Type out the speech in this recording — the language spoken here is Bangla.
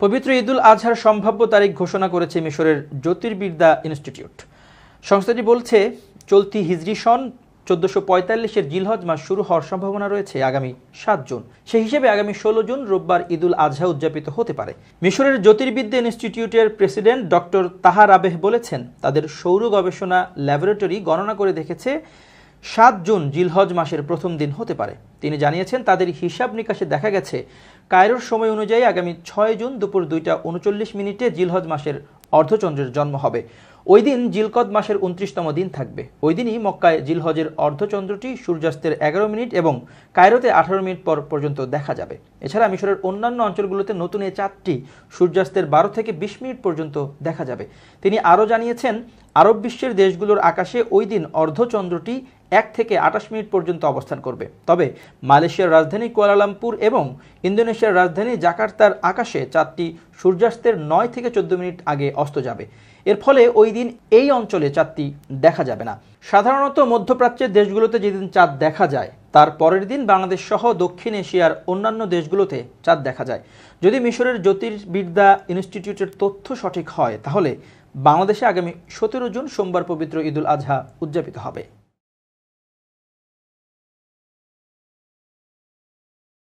পবিত্র ঈদুল আজহার সম্ভাব্য তারিখ ঘোষণা করেছে মিশরের জ্যোতির্বিদ্যা ইনস্টিটিউট। সংস্থাটি বলছে, চলতি হিজরি সন 1445-এর জিলহজ মাস শুরু হওয়ার সম্ভাবনা রয়েছে আগামী 7 জুন। সেই হিসেবে আগামী 16 জুন রোববার ঈদুল আজহা উদযাপিত হতে পারে। মিশরের জ্যোতির্বিদ্যা ইনস্টিটিউটের প্রেসিডেন্ট ডক্টর তাহার আবেহ বলেছেন, তাদের সৌর গবেষণা ল্যাবরেটরি গণনা করে দেখেছে 7 জুন জিলহজ মাসের প্রথম দিন হতে পারে। তিনি জানিয়েছেন, তাদের হিসাব নিকাশে দেখা গেছে কায়রোর সময় অনুযায়ী আগামী 6 জুন দুপুর 2:39 জিলহজ মাসের অর্ধচন্দ্রের জন্ম হবে। ওই দিন জিলকদ মাসের 29তম দিন থাকবে। ওই দিনই মক্কায় জিলহজের অর্ধচন্দ্রটি সূর্যাস্তের 11 মিনিট এবং কায়রোতে 18 মিনিট পর পর্যন্ত দেখা যাবে। এছাড়া মিশরের অন্যান্য অঞ্চলগুলোতে নতুন এই চাঁদটি সূর্যাস্তের 12 থেকে 20 মিনিট পর্যন্ত দেখা যাবে। তিনি আরও জানিয়েছেন, আরব বিশ্বের দেশগুলোর আকাশে ওই দিন অর্ধচন্দ্রটি 1 থেকে 28 মিনিট পর্যন্ত অবস্থান করবে। তবে মালয়েশিয়ার রাজধানী কুয়ালালামপুর এবং ইন্দোনেশিয়ার রাজধানী জাকার্তার আকাশে চাঁদটি সূর্যাস্তের 9 থেকে 14 মিনিট আগে অস্ত যাবে। এর ফলে ওই দিন এই অঞ্চলে চাঁদটি দেখা যাবে না। সাধারণত মধ্যপ্রাচ্যের দেশগুলোতে যেদিন চাঁদ দেখা যায় তার পরের দিন বাংলাদেশ সহ দক্ষিণ এশিয়ার অন্যান্য দেশগুলোতে চাঁদ দেখা যায়। যদি মিশরের জ্যোতির্বিদ্যা ইনস্টিটিউটের তথ্য সঠিক হয়, তাহলে বাংলাদেশে আগামী 17 জুন সোমবার পবিত্র ঈদুল আজহা উদযাপিত হবে।